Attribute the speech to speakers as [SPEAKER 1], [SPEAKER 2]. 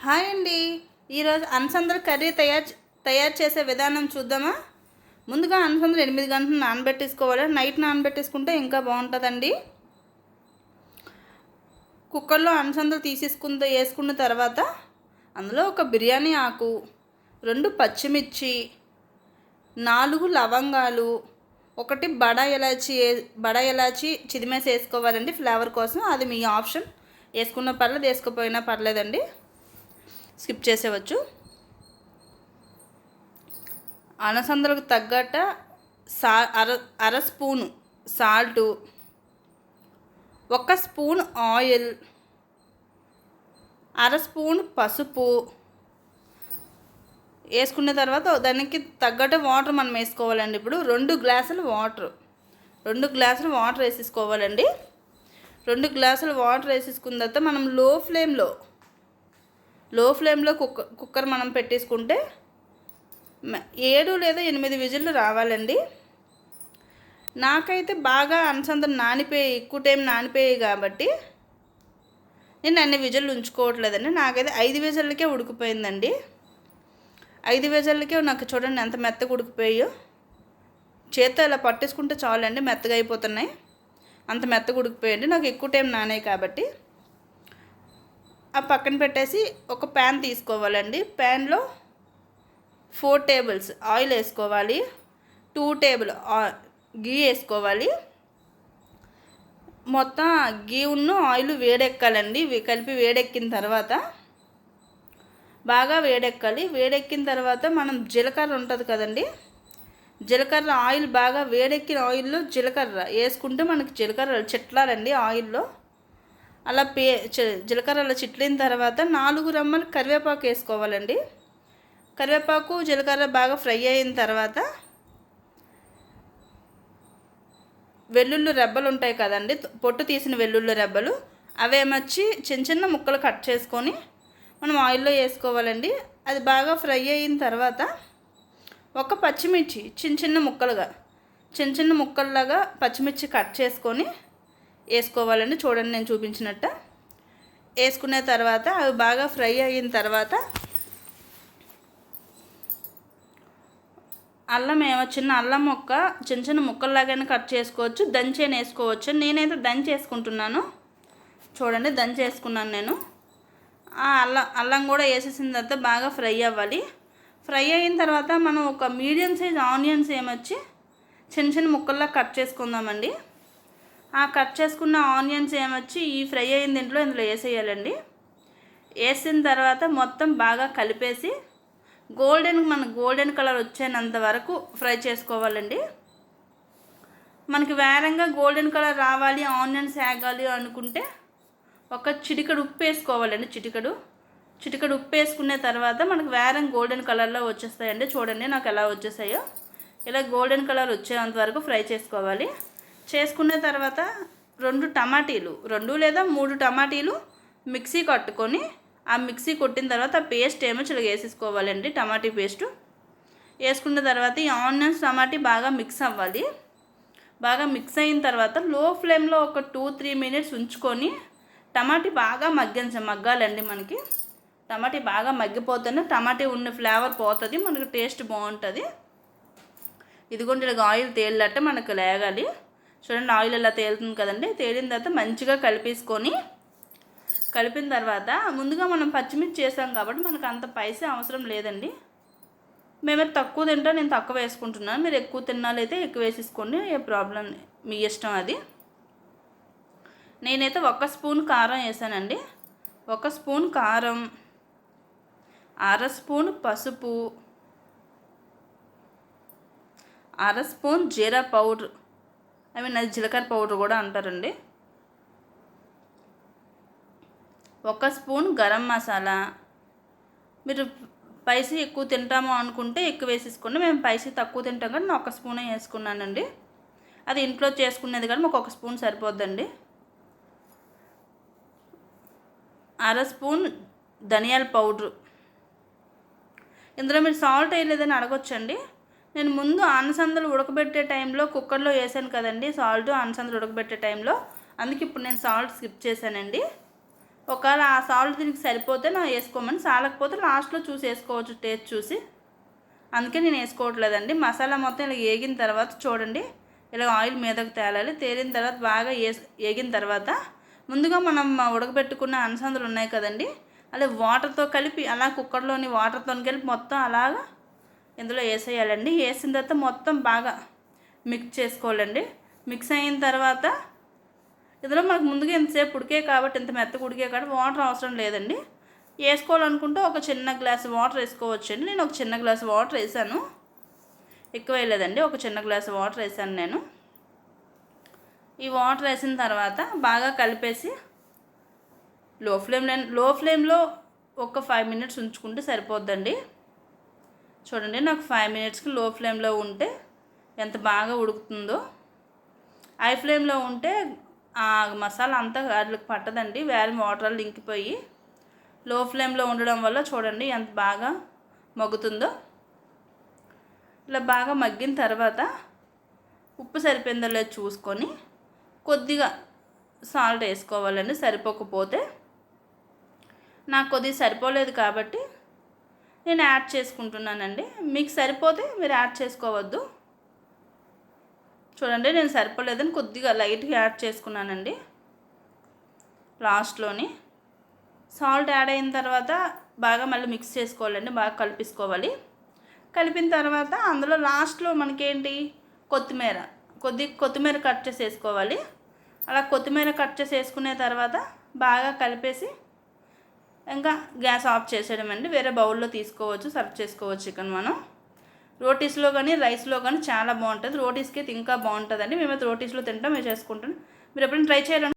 [SPEAKER 1] Hi అండి. ఈరోజు అలసందల curry తయారు చేసే విధానం చూద్దామా. ముందుగా అలసందలు 8 గంటలు నానబెట్టేసుకోవాలి. నైట్ నానబెట్టేసుకుంటే ఇంకా బాగుంటుందండి. కుక్కర్లో అలసందలు వేసుకున్న తర్వాత అందులో ఒక బిర్యానీ ఆకు, 2 పచ్చిమిర్చి, 4 లవంగాలు, 1 బడా ఇలాచి చిదిమేసి వేసుకోవాలండి ఫ్లేవర్ కోసం. అది మీ ఆప్షన్, వేసుకున్న పర్లేదు వేసుకోపోయినా పర్లేదండి, స్కిప్ చేసేవచ్చు. అలసందలకు తగ్గట్ట అర స్పూను సాల్టు, 1 స్పూన్ ఆయిల్, అర స్పూన్ పసుపు వేసుకున్న తర్వాత దానికి తగ్గట్టు వాటర్ మనం వేసుకోవాలండి. ఇప్పుడు 2 గ్లాసులు వాటర్ వేసేసుకోవాలండి. 2 గ్లాసులు వాటర్ వేసేసుకున్న తర్వాత మనం లో ఫ్లేమ్లో కుక్కర్ మనం పెట్టేసుకుంటే 7 లేదా 8 విజిల్లు రావాలండి. నాకైతే బాగా అలసందలు ఎక్కువ టైం నానిపోయాయి కాబట్టి నేను అన్ని విజిల్లు ఉంచుకోవట్లేదండి. నాకైతే 5 విజిల్లకే ఉడికిపోయిందండి. 5 విజిల్లకే నాకు చూడండి ఎంత మెత్తగా ఉడికిపోయాయో. చేత్తో ఇలా పట్టేసుకుంటే చాలండి, మెత్తగా అయిపోతున్నాయి. అంత మెత్తగా ఉడికిపోయండి. నాకు ఎక్కువ టైం నానాయి కాబట్టి ఆ పక్కన పెట్టేసి ఒక ప్యాన్ తీసుకోవాలండి. ప్యాన్లో 4 టేబుల్స్ ఆయిల్ వేసుకోవాలి, 2 టేబుల్ గీ వేసుకోవాలి. మొత్తం గీను ఆయిల్ వేడెక్కాలండి. కలిపి వేడెక్కిన తర్వాత బాగా వేడెక్కాలి. వేడెక్కిన తర్వాత మనం జీలకర్ర ఉంటుంది కదండి, జీలకర్ర ఆయిల్ బాగా వేడెక్కిన ఆయిల్లో జీలకర్ర వేసుకుంటే మనకి జీలకర్ర చిట్లాలండి ఆయిల్లో. అలా జీలకర్ర చిట్లిన తర్వాత 4 రెమ్మలు కరివేపాకు వేసుకోవాలండి. కరివేపాకు జీలకర్ర బాగా ఫ్రై అయిన తర్వాత వెల్లుల్లి రెబ్బలు ఉంటాయి కదండి, పొట్టు తీసిన వెల్లుల్లి రెబ్బలు, అవేమొచ్చి చిన్న ముక్కలు కట్ చేసుకొని మనం ఆయిల్లో వేసుకోవాలండి. అది బాగా ఫ్రై అయిన తర్వాత 1 పచ్చిమిర్చి చిన్న ముక్కల్లాగా పచ్చిమిర్చి కట్ చేసుకొని వేసుకోవాలండి. చూడండి నేను చూపించినట్టు వేసుకున్న తర్వాత అవి బాగా ఫ్రై అయిన తర్వాత అల్లం ముక్క చిన్న ముక్కల్లాగానే కట్ చేసుకోవచ్చు, దంచేని వేసుకోవచ్చు. నేనైతే దంచేసుకుంటున్నాను. చూడండి దంచేసుకున్నాను నేను. ఆ అల్లం కూడా వేసేసిన తర్వాత బాగా ఫ్రై అవ్వాలి. ఫ్రై అయిన తర్వాత మనం ఒక మీడియం సైజ్ ఆనియన్స్ చిన్న ముక్కల్లా కట్ చేసుకుందామండి. ఆ కట్ చేసుకున్న ఆనియన్స్ ఈ ఫ్రై అయిన ఇందులో వేసేయాలండి. వేసిన తర్వాత మొత్తం బాగా కలిపేసి గోల్డెన్ కలర్ వచ్చేంత వరకు ఫ్రై చేసుకోవాలండి. మనకి వేరంగా గోల్డెన్ కలర్ రావాలి, ఆనియన్స్ వేగాలి అనుకుంటే ఒక చిటికెడు ఉప్పు వేసుకోవాలండి. చిటికెడు ఉప్పు వేసుకున్న తర్వాత మనకు గోల్డెన్ కలర్లో వచ్చేస్తాయండి. చూడండి నాకు ఎలా వచ్చేసాయో. ఇలా గోల్డెన్ కలర్ వచ్చేంత వరకు ఫ్రై చేసుకోవాలి. చేసుకున్న తర్వాత 2 లేదా 3 టమాటీలు మిక్సీ కట్టుకొని ఆ మిక్సీ కొట్టిన తర్వాత ఆ పేస్ట్ ఇలా వేసేసుకోవాలండి. టమాటీ పేస్టు వేసుకున్న తర్వాత ఈ ఆనియన్స్ టమాటీ బాగా మిక్స్ అవ్వాలి. బాగా మిక్స్ అయిన తర్వాత లో ఫ్లేమ్లో ఒక 2-3 మినిట్స్ ఉంచుకొని టమాటీ బాగా మగ్గాలండి. మనకి టమాటీ బాగా మగ్గిపోతేనే టమాటీ ఉన్న ఫ్లేవర్ పోతుంది, మనకు టేస్ట్ బాగుంటుంది. ఇదిగోండి ఇలా ఆయిల్ తేలినట్టు మనకు లేగాలి. చూడండి ఆయిల్ ఇలా తేలుతుంది కదండి. తేలిన తర్వాత మంచిగా కలిపిన తర్వాత ముందుగా మనం పచ్చిమిర్చి చేసాం కాబట్టి మనకు అంత పైసే అవసరం లేదండి. మేమైతే తక్కువ తింటాం, నేను తక్కువ వేసుకుంటున్నాను. మీరు ఎక్కువ తినాలైతే ఎక్కువ వేసేసుకోండి, ఏ ప్రాబ్లం, మీ ఇష్టం అది. నేనైతే 1 స్పూన్ కారం వేసానండి. 1 స్పూన్ కారం, అర స్పూన్ పసుపు, అర స్పూన్ జీరా పౌడర్, అది జీలకర్ర పౌడర్ కూడా అంటారండి. 1 స్పూన్ గరం మసాలా. మీరు స్పైసీ ఎక్కువ తింటాము అనుకుంటే ఎక్కువ వేసేసుకోండి. మేము స్పైసీ తక్కువ తింటాం కానీ నేను 1 స్పూనే వేసుకున్నానండి. అది ఇంట్లో చేసుకునేది కానీ మాకు 1 స్పూన్ సరిపోద్దండి. అర స్పూన్ ధనియాల పౌడరు. ఇందులో మీరు సాల్ట్ వేయలేదని అడగొచ్చండి. నేను ముందు అలసందలు ఉడకబెట్టే టైంలో కుక్కర్లో వేసాను కదండి సాల్ట్, అలసందలు ఉడకబెట్టే టైంలో, అందుకే ఇప్పుడు నేను సాల్ట్ స్కిప్ చేశానండి. ఒకవేళ ఆ సాల్ట్ దీనికి సరిపోతే నా వేసుకోమని, సాలకపోతే లాస్ట్లో చూసి వేసుకోవచ్చు టేస్ట్ చూసి. అందుకే నేను వేసుకోవట్లేదండి. మసాలా మొత్తం ఇలా వేగిన తర్వాత చూడండి, ఇలా ఆయిల్ మీదకు తేలాలి. తేలిన తర్వాత బాగా వేగిన తర్వాత ముందుగా మనం ఉడకబెట్టుకున్న అలసందలు ఉన్నాయి కదండి, అలా వాటర్తో కలిపి అలా కుక్కర్లోని వాటర్తో కలిపి మొత్తం అలాగా ఇందులో వేసేయాలండి. వేసిన తర్వాత మొత్తం బాగా మిక్స్ చేసుకోవాలండి. మిక్స్ అయిన తర్వాత ఇందులో మనకు ముందుగా ఎంతసేపు ఉడికే కాబట్టి, ఇంత మెత్తగా ఉడికే కాబట్టి వాటర్ అవసరం లేదండి. వేసుకోవాలనుకుంటే ఒక చిన్న గ్లాస్ వాటర్ వేసుకోవచ్చండి. నేను ఒక చిన్న గ్లాస్ వాటర్ వేసాను, ఎక్కువ వేయలేదండి. ఒక చిన్న గ్లాస్ వాటర్ వేసాను నేను. ఈ వాటర్ వేసిన తర్వాత బాగా కలిపేసి లో ఫ్లేమ్లో ఒక 5 minutes ఉంచుకుంటే సరిపోద్దండి. చూడండి, నాకు 5 minutesకి లో ఫ్లేమ్లో ఉంటే ఎంత బాగా ఉడుకుతుందో. హై ఫ్లేమ్లో ఉంటే ఆ మసాలా అంతా వాటికి పట్టదండి, వేరే వాటర్ ఇంకిపోయి. లో ఫ్లేమ్లో ఉండడం వల్ల చూడండి ఎంత బాగా మగ్గుతుందో. ఇలా బాగా మగ్గిన తర్వాత ఉప్పు సరిపోయిందో లేదో చూసుకొని కొద్దిగా సాల్ట్ వేసుకోవాలండి. సరిపోకపోతే, నాకు కొద్దిగా సరిపోలేదు కాబట్టి నేను యాడ్ చేసుకుంటున్నానండి. మీకు సరిపోతే మీరు యాడ్ చేసుకోవద్దు. చూడండి, నేను సరిపోలేదని కొద్దిగా లైట్గా యాడ్ చేసుకున్నానండి లాస్ట్లోని. సాల్ట్ యాడ్ అయిన తర్వాత బాగా మళ్ళీ మిక్స్ చేసుకోవాలండి, బాగా కలిపేసుకోవాలి. కలిపిన తర్వాత అందులో లాస్ట్లో మనకేంటి కొత్తిమీర కట్ చేసి వేసుకోవాలి. అలా కొత్తిమీర కట్ చేసి వేసుకునే తర్వాత బాగా కలిపేసి ఇంకా గ్యాస్ ఆఫ్ చేసేయడం అండి. వేరే బౌల్లో తీసుకోవచ్చు, సర్వ్ చేసుకోవచ్చు. చికెన్ మనం రోటీస్లో కానీ రైస్లో కానీ చాలా బాగుంటుంది. రోటీస్కి అయితే ఇంకా బాగుంటుందండి. మేమైతే రోటీస్లో తింటాం, మేము చేసుకుంటాం. మీరు ఎప్పుడైనా ట్రై చేయాలని